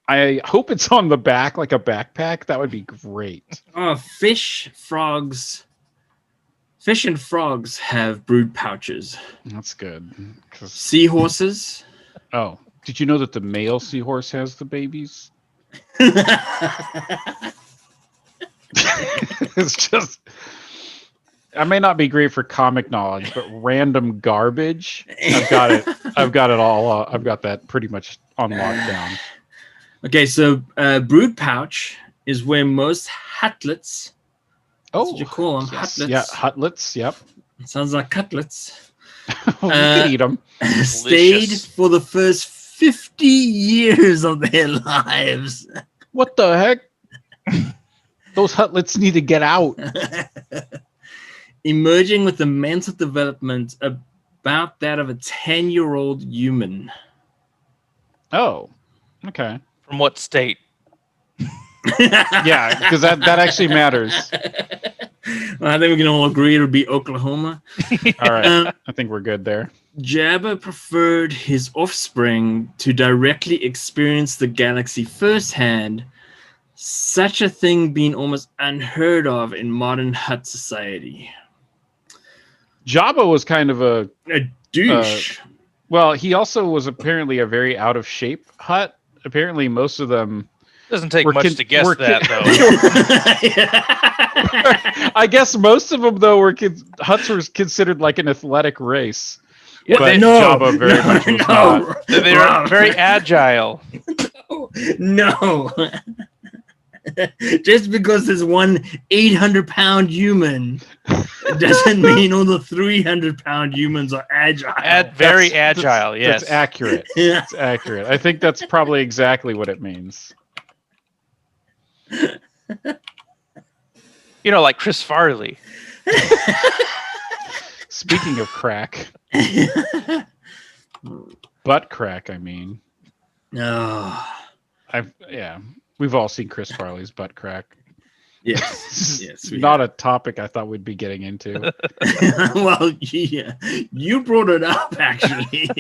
I hope it's on the back like a backpack. That would be great. Fish and frogs have brood pouches. That's good. Seahorses. Oh, did you know that the male seahorse has the babies? It's just, I may not be great for comic knowledge, but random garbage, I've got it all. I've got that pretty much on lockdown. Okay, so brood pouch is where most hutlets. That's what you call them, hutlets. Yeah, hutlets. Yep. Sounds like cutlets. We can eat them. Stayed for the first 50 years of their lives. What the heck? Those hutlets need to get out. Emerging with a mental development about that of a 10-year-old human. Oh, okay. From what state? Yeah, because that actually matters. Well, I think we can all agree it would be Oklahoma. All right, I think we're good there. Jabba preferred his offspring to directly experience the galaxy firsthand, such a thing being almost unheard of in modern Hutt society. Jabba was kind of a douche. Well, he also was apparently a very out of shape Hutt. Apparently, most of them. Doesn't take much to guess that, though. I guess most of them, though, Hutts were considered like an athletic race. Yeah, but Jabba very much was not. They're very agile. No. Just because there's one 800-pound human doesn't mean all the 300-pound humans are agile. Very agile, yes. That's accurate. Yeah. It's accurate. I think that's probably exactly what it means. You know, like Chris Farley. Speaking of crack. Butt crack, I mean. No. Yeah. We've all seen Chris Farley's butt crack. Yes, yes. Not a topic I thought we'd be getting into. Well, yeah, you brought it up actually.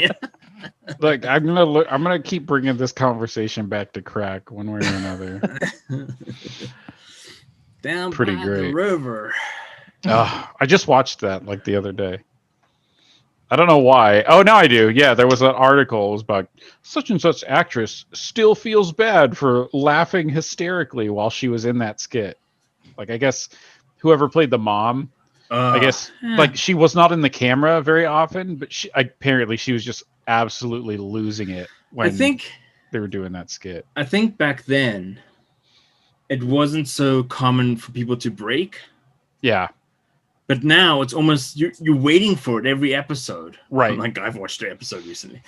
Like I'm gonna keep bringing this conversation back to crack one way or another. Down pretty by great. the river. I just watched that like the other day. I don't know why. Oh, now I do. Yeah, there was an article. It was about such and such actress still feels bad for laughing hysterically while she was in that skit. Like, I guess whoever played the mom, I guess like she was not in the camera very often, but apparently she was just absolutely losing it when they were doing that skit. I think back then it wasn't so common for people to break. Yeah. But now it's almost you're waiting for it every episode, right? Like I've watched the episode recently,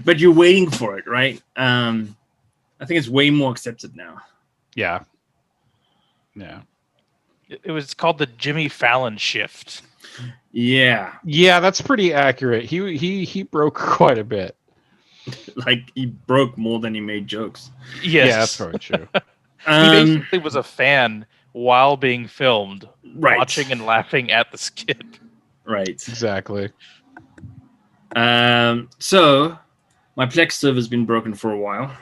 but you're waiting for it, right? I think it's way more accepted now. Yeah. It was called the Jimmy Fallon shift. Yeah, that's pretty accurate. He broke quite a bit. Like he broke more than he made jokes. Yes, yeah, that's probably true. He basically was a fan while being filmed, right, watching and laughing at the skit. Right. Exactly. So my Plex server's been broken for a while.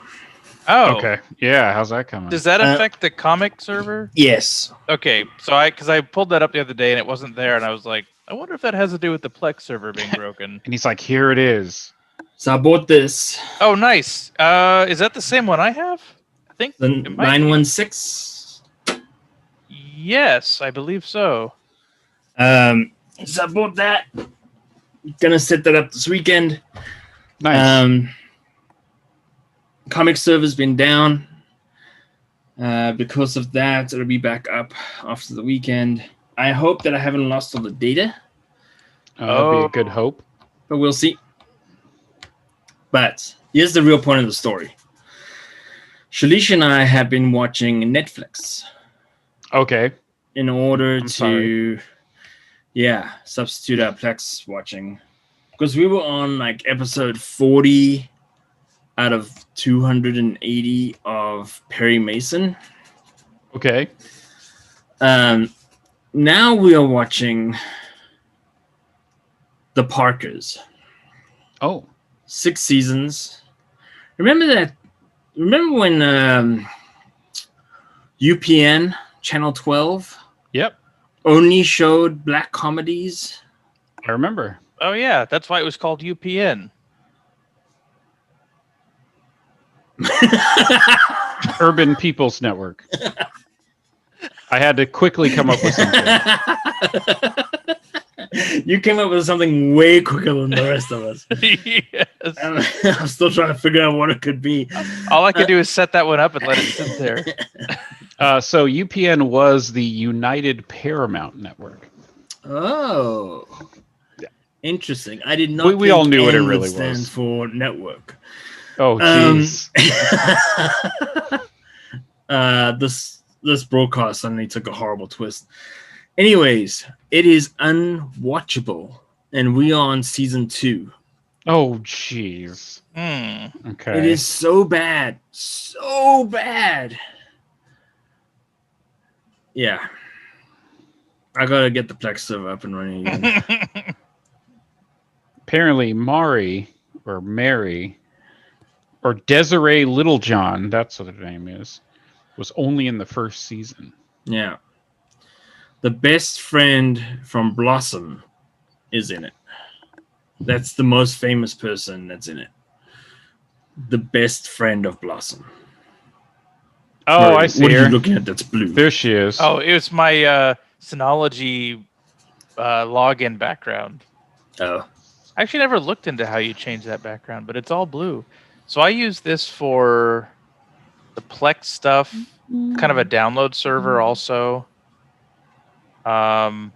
Oh. Okay. Yeah, how's that coming? Does that affect the comic server? Yes. Okay, so because I pulled that up the other day and it wasn't there, and I was like, I wonder if that has to do with the Plex server being broken. And he's like, here it is. So I bought this. Oh, nice. Is that the same one I have? I think the 916. Yes, I believe so. So I bought that. Gonna set that up this weekend. Nice. Comic server's been down. Because of that, it'll be back up after the weekend. I hope that I haven't lost all the data. That'd be a good hope. But we'll see. But here's the real point of the story. Shalish and I have been watching Netflix. Okay. In order to substitute our Plex watching. Because we were on like episode 40 out of 280 of Perry Mason. Okay. Now we are watching The Parkers. Oh. 6 seasons. Remember when UPN Channel 12 Yep. only showed black comedies? I remember. Oh yeah, that's why it was called UPN. Urban People's Network. I had to quickly come up with something. You came up with something way quicker than the rest of us. Yes. I'm still trying to figure out what it could be. All I could do is set that one up and let it sit there. So UPN was the United Paramount Network. Oh. Yeah. Interesting. I did not. We all knew what it really stand was. For network. Oh, jeez. This broadcast suddenly took a horrible twist. Anyways, it is unwatchable, and we are on season 2. Oh, jeez. Okay. It is so bad. So bad. Yeah. I gotta get the Plex server up and running again. Apparently, Mary, or Desiree Littlejohn, that's what her name is, was only in the first season. Yeah. The best friend from Blossom is in it. That's the most famous person that's in it. The best friend of Blossom. Oh, I see what her. What are you looking at that's blue? There she is. Oh, it was my Synology login background. Oh. I actually never looked into how you change that background, but it's all blue. So I use this for the Plex stuff, kind of a download server also. And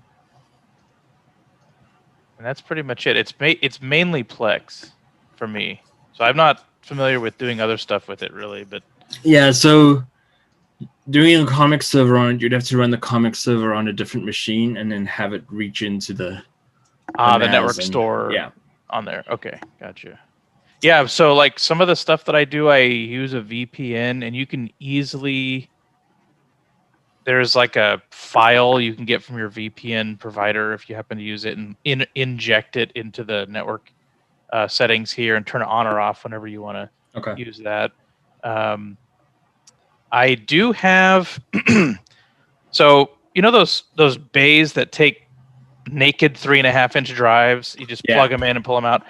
that's pretty much it. It's mainly Plex for me. So I'm not familiar with doing other stuff with it really, but yeah, so doing a comic server on it, you'd have to run the comic server on a different machine and then have it reach into the network store yeah. on there. Okay, gotcha. Yeah, so like some of the stuff that I do, I use a VPN, and you can easily, there's like a file you can get from your VPN provider if you happen to use it, and inject it into the network settings here and turn it on or off whenever you want to use that. I do have so those bays that take naked 3.5-inch drives, you just plug them in and pull them out,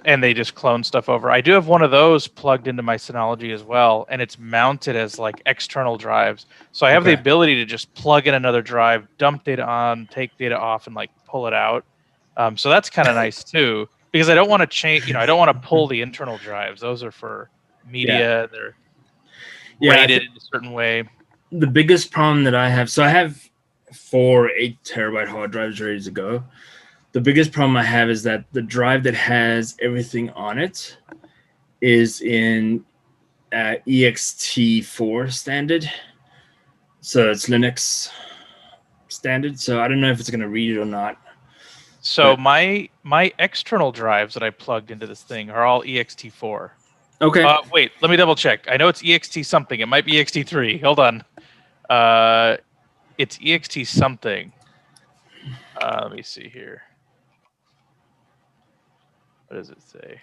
and they just clone stuff over. I do have one of those plugged into my Synology as well, and it's mounted as like external drives. So I have the ability to just plug in another drive, dump data on, take data off, and like pull it out. So that's kind of nice too, because I don't want to change. I don't want to pull the internal drives. Those are for media. They're rated in a certain way. The biggest problem that I have, so I have 4 8-terabyte hard drives ready to go. The biggest problem I have is that the drive that has everything on it is in ext4 standard. So it's Linux standard. So I don't know if it's going to read it or not. So my external drives that I plugged into this thing are all ext4. Okay. Wait, let me double check. I know it's ext something. It might be ext3. Hold on. It's ext something. Let me see here. What does it say?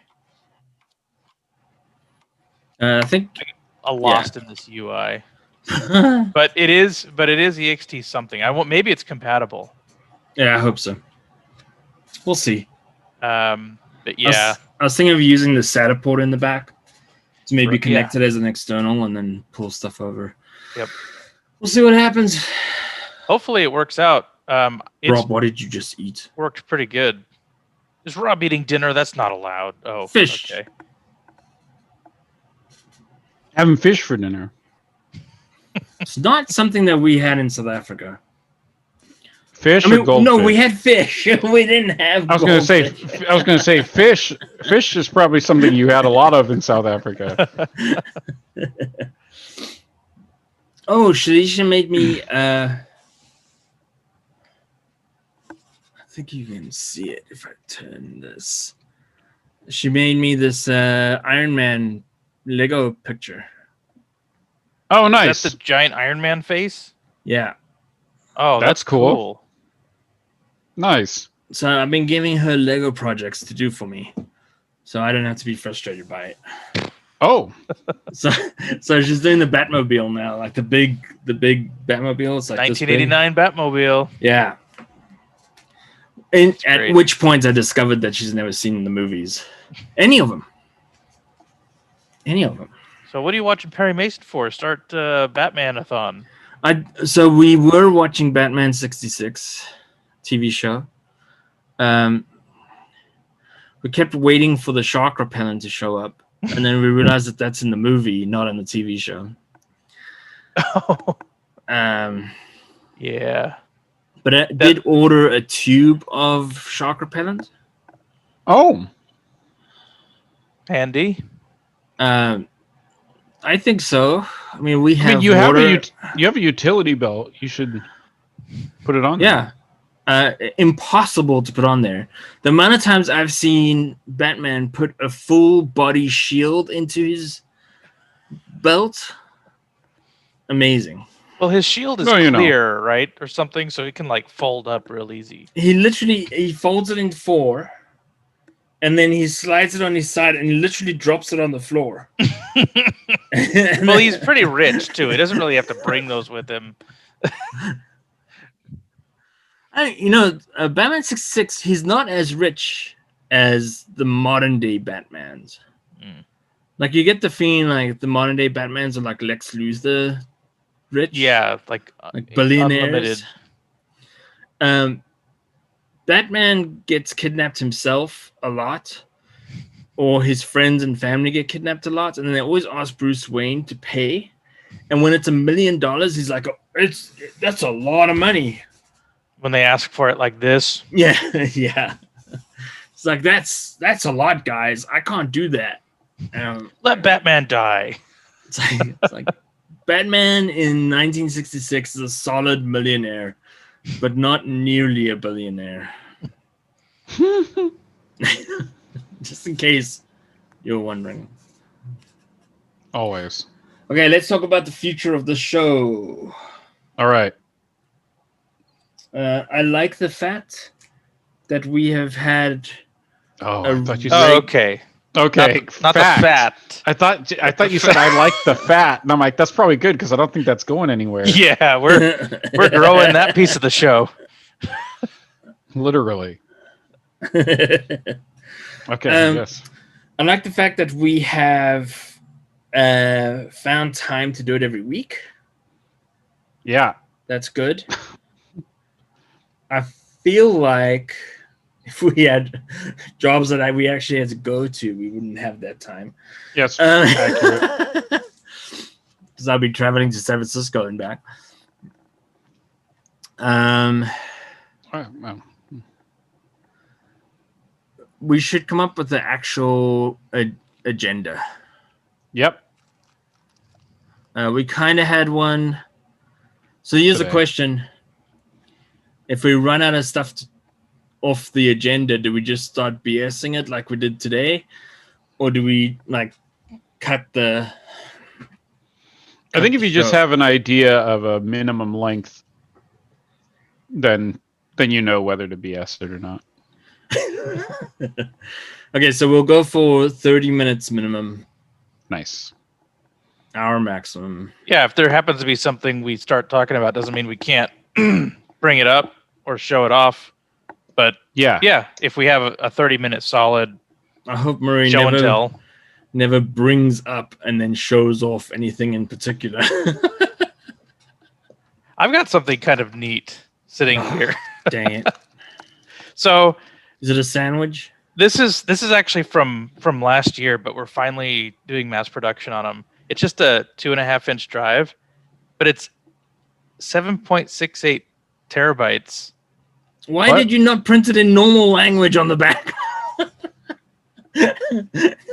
I think I get lost in this UI. but it is ext something. Maybe it's compatible. Yeah, I hope so. We'll see. But yeah, I was thinking of using the SATA port in the back to maybe connect it as an external and then pull stuff over. Yep. We'll see what happens. Hopefully it works out. Rob, what did you just eat? Worked pretty good. Is Rob eating dinner? That's not allowed. Oh, fish. Okay. Having fish for dinner. It's not something that we had in South Africa. Fish or goldfish? No, we had fish. We didn't have. I was going to say fish. Fish is probably something you had a lot of in South Africa. Oh, Shalisha made me. I think you can see it if I turn this. She made me this Iron Man Lego picture. Oh, nice! That's the giant Iron Man face. Yeah. Oh, that's cool. Nice. So I've been giving her Lego projects to do for me, so I don't have to be frustrated by it. Oh. So she's doing the Batmobile now, like the big Batmobile. It's like 1989 Batmobile. Yeah. And at which point I discovered that she's never seen the movies, any of them. So what are you watching Perry Mason for? Start Batman-a-thon. So we were watching Batman 66 TV show. We kept waiting for the shark repellent to show up, and then we realized that that's in the movie, not in the TV show. Yeah. But I did order a tube of shark repellent. Oh. Handy. I think so. I mean, you have a utility belt. You should put it on. Yeah. Impossible to put on there. The amount of times I've seen Batman put a full body shield into his belt, amazing. Well, his shield is clear, right, or something, so it can like fold up real easy. He folds it in 4. And then he slides it on his side and he literally drops it on the floor. Well, he's pretty rich, too. He doesn't really have to bring those with him. Batman 66, he's not as rich as the modern-day Batmans. Mm. Like, you get the feeling like the modern-day Batmans are like Lex Luthor rich. Yeah, like billionaires. Unlimited. Batman gets kidnapped himself a lot, or his friends and family get kidnapped a lot, and then they always ask Bruce Wayne to pay. And when it's $1 million, he's like, that's a lot of money. When they ask for it like this. Yeah. It's like, that's a lot, guys. I can't do that. Let Batman die. It's like Batman in 1966 is a solid millionaire, but not nearly a billionaire. Just in case you're wondering. Always. Okay, let's talk about the future of the show. All right. I like the fact that we have had. I thought you said. Okay. Okay. Not the fat. I thought you said I like the fat, and I'm like, that's probably good because I don't think that's going anywhere. Yeah, we're growing that piece of the show. Literally. Okay. Yes. I like the fact that we have found time to do it every week. Yeah. That's good. I feel like if we had jobs that we actually had to go to, we wouldn't have that time. Yes, accurate. Because I'll be traveling to San Francisco and back. We should come up with the actual agenda. Yep. We kind of had one. So here's a question. If we run out of stuff off the agenda, do we just start BSing it like we did today? Or do we cut the... I think if you just have an idea of a minimum length, then you know whether to BS it or not. Okay, so we'll go for 30 minutes minimum. Nice. Hour maximum. Yeah, if there happens to be something we start talking about, doesn't mean we can't bring it up or show it off. But yeah, if we have a 30-minute solid, I hope Murray show and tell never brings up and then shows off anything in particular. I've got something kind of neat sitting here. Dang it. So, is it a sandwich? This is actually from last year, but we're finally doing mass production on them. It's just a 2.5-inch drive, but it's 7.68 terabytes. Why did you not print it in normal language on the back?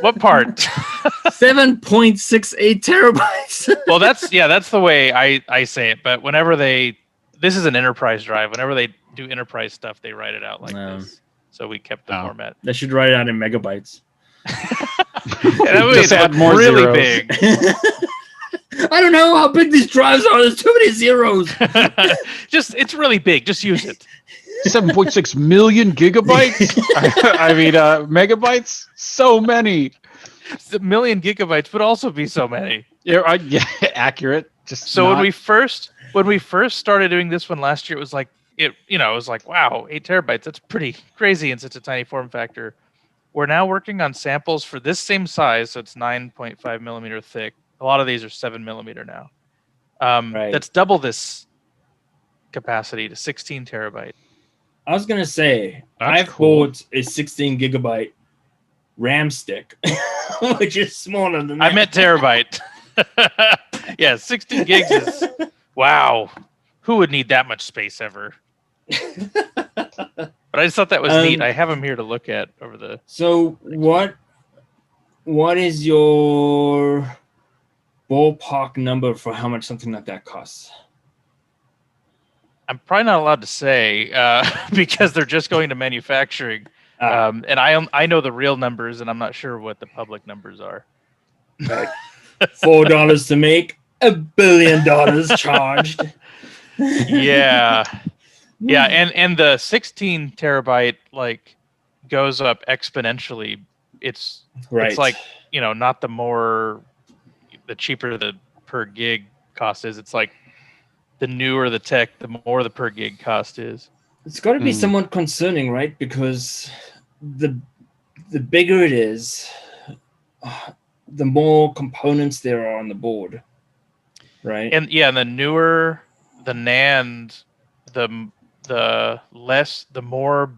What part? 7.68 terabytes. Well, that's the way I say it. But whenever this is an enterprise drive. Whenever they do enterprise stuff, they write it out like this. So we kept the format. They should write it out in megabytes. That way it's add more really zeros. big. I don't know how big these drives are. There's too many zeros. It's really big. Just use it. 7.6 million gigabytes? I mean, megabytes? So many. A million gigabytes would also be so many. Yeah, accurate. Just so when we first started doing this one last year, it was like it was like, wow, 8 terabytes. That's pretty crazy in such a tiny form factor. We're now working on samples for this same size, so it's 9.5 millimeter thick. A lot of these are 7 millimeter now. Right. That's double this capacity to 16 terabyte. I was gonna say I've bought a 16 gigabyte RAM stick, which is smaller than that. I meant terabyte. Yeah, 16 gigs is wow. Who would need that much space ever? But I just thought that was neat. I have them here to look at over the. So what is your ballpark number for how much something like that costs? I'm probably not allowed to say because they're just going to manufacturing, and I know the real numbers, and I'm not sure what the public numbers are. Right. $4 to make, $1 billion charged. Yeah. And the 16 terabyte goes up exponentially. It's like not the cheaper the per gig cost is. It's like the newer the tech, the more the per gig cost is. It's got to be somewhat concerning, right? Because the bigger it is, the more components there are on the board, right? And the newer the NAND, the more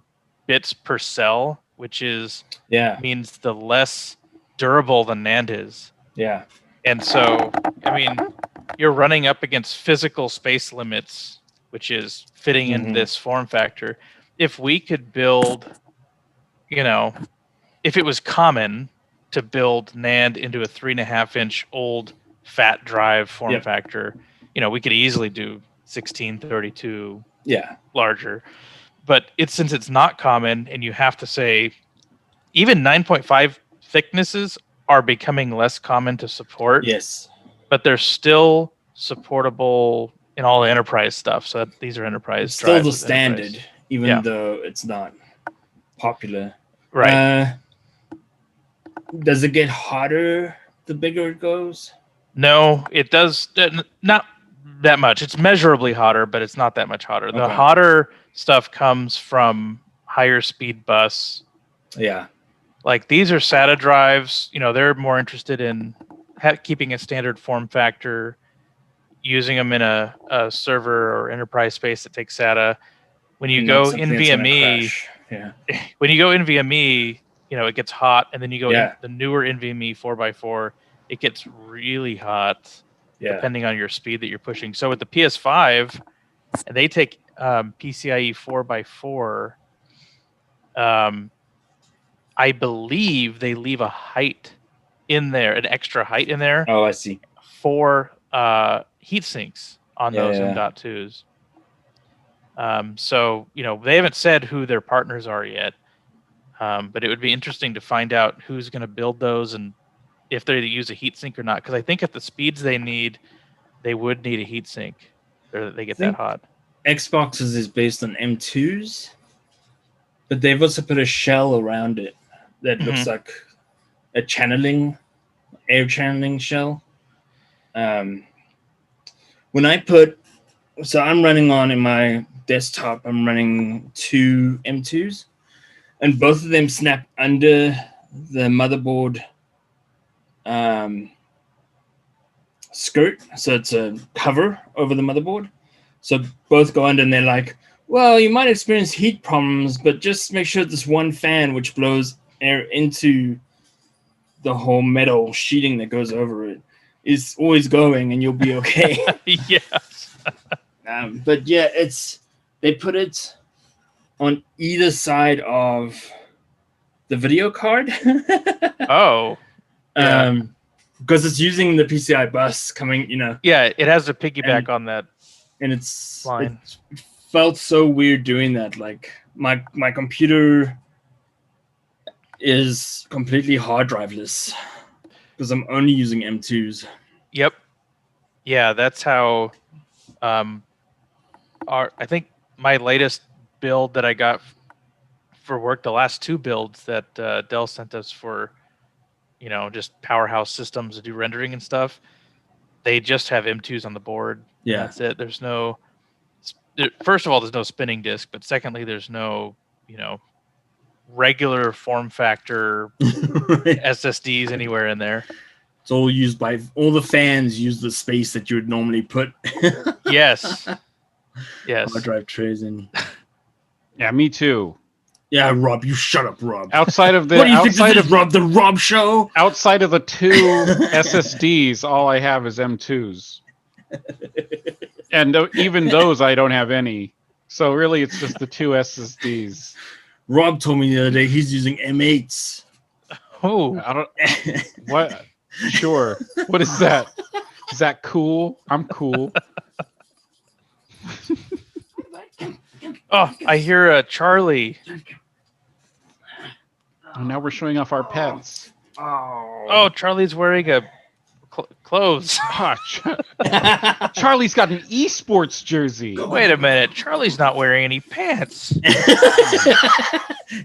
bits per cell, which means the less durable the NAND is. Yeah. And so, I mean, you're running up against physical space limits, which is fitting in this form factor. If we could build, if it was common to build NAND into a 3.5-inch old fat drive form factor, we could easily do 1632 larger. But since it's not common, and you have to say even 9.5 thicknesses are becoming less common to support. Yes. But they're still supportable in all the enterprise stuff. So these are enterprise it's still drives. the standard, even though it's not popular. Right. Does it get hotter the bigger it goes? No, it does not that much. It's measurably hotter, but it's not that much hotter. The hotter stuff comes from higher speed bus. Yeah. Like these are SATA drives. They're more interested in keeping a standard form factor, using them in a server or enterprise space that takes SATA. When you go NVMe, when you go NVMe, it gets hot, and then you go the newer NVMe 4x4, it gets really hot, depending on your speed that you're pushing. So with the PS5, and they take PCIe 4x4. I believe they leave a height in there, an extra height in there. Oh, I see. For heat sinks on those M.2s. So, they haven't said who their partners are yet, but it would be interesting to find out who's going to build those and if they use a heatsink or not. Because I think at the speeds they need, they would need a heatsink, or they get that hot. Xbox's is based on M2s, but they've also put a shell around it that looks like a air channeling shell. When I'm running in my desktop, I'm running 2 M2s, and both of them snap under the motherboard skirt, so it's a cover over the motherboard. So both go under, and they're like, well, you might experience heat problems, but just make sure this one fan, which blows air into the whole metal sheeting that goes over it, is always going, and you'll be okay. Yes. But yeah, they put it on either side of the video card. Oh. Yeah. Because it's using the PCI bus coming, Yeah, it has to piggyback on that. And it felt so weird doing that. Like my computer is completely hard driveless because I'm only using M2s. Yep. Yeah, that's how I think my latest build that I got for work, the last two builds that Dell sent us for, just powerhouse systems to do rendering and stuff, they just have M2s on the board. Yeah. That's it. There's no, first of all, there's no spinning disk, but secondly, there's no, regular form factor SSDs anywhere in there. It's all used by all the fans use the space that you would normally put. Yes. Yes. Hard drive trays in. Yeah, me too. Yeah, Rob, you shut up, Rob. Outside of the what do you think this is, Rob? The Rob Show? Outside of the two SSDs, all I have is M2s. And even those, I don't have any. So really, it's just the two SSDs. Rob told me the other day he's using M8s. Oh, I don't. What? Sure. What is that? Is that cool? I'm cool. Oh, I hear Charlie. Oh, now we're showing off our pets. Oh, Charlie's wearing a clothes. Charlie's got an esports jersey. Wait a minute. Charlie's not wearing any pants.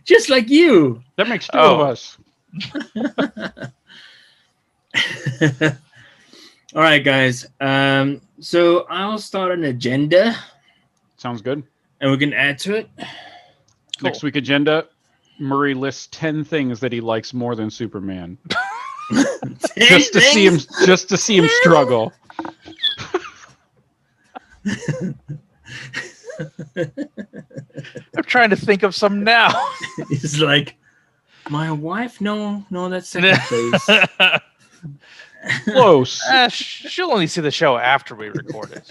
Just like you. That makes two of us. All right, guys. So I'll start an agenda. Sounds good. And we can add to it. Cool. Next week agenda, Murray lists 10 things that he likes more than Superman. just to see him struggle. I'm trying to think of some now. He's like, my wife? No, that's second place. Close. She'll only see the show after we record it.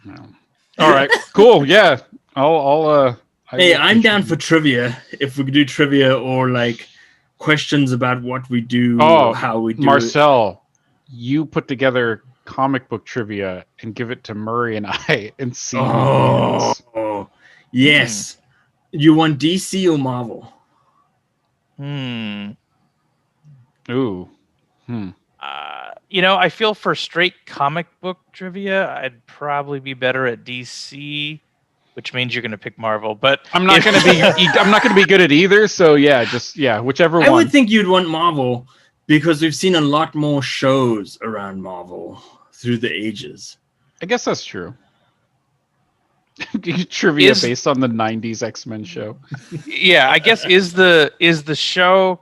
No. All right, cool. Yeah, I'm down for trivia. If we could do trivia or like questions about what we do, or how we do Marcel, you put together comic book trivia and give it to Murray and I and see. Oh, yes. You want DC or Marvel? I feel for straight comic book trivia, I'd probably be better at DC, which means you're going to pick Marvel. But I'm not going to be. I'm not going to be good at either. So whichever one. I would think you'd want Marvel because we've seen a lot more shows around Marvel through the ages. I guess that's true. Trivia based on the '90s X-Men show. Yeah, I guess is the show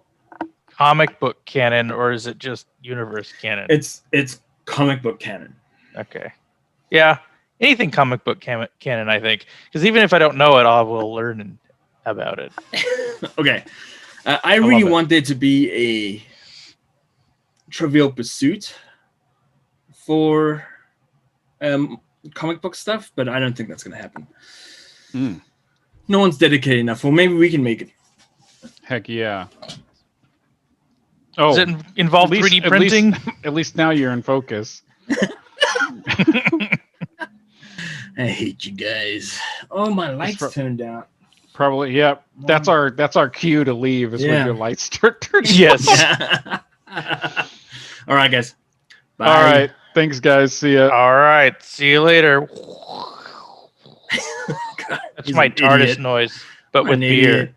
comic book canon or is it just universe canon? It's comic book canon. Okay. Yeah, anything comic book canon, I think, because even if I don't know it, I will learn about it. Okay, I really want there to be a Trivial Pursuit for comic book stuff, but I don't think that's going to happen. No one's dedicated enough. Well, maybe we can make it. Heck yeah. Does it involve 3D printing? At least now you're in focus. I hate you guys. Oh, my lights turned out. Probably, yeah. That's our cue to leave is when your lights start turning. Yes. All right, guys. Bye. All right. Thanks, guys. See ya. All right. See you later. That's my TARDIS noise, but with beer.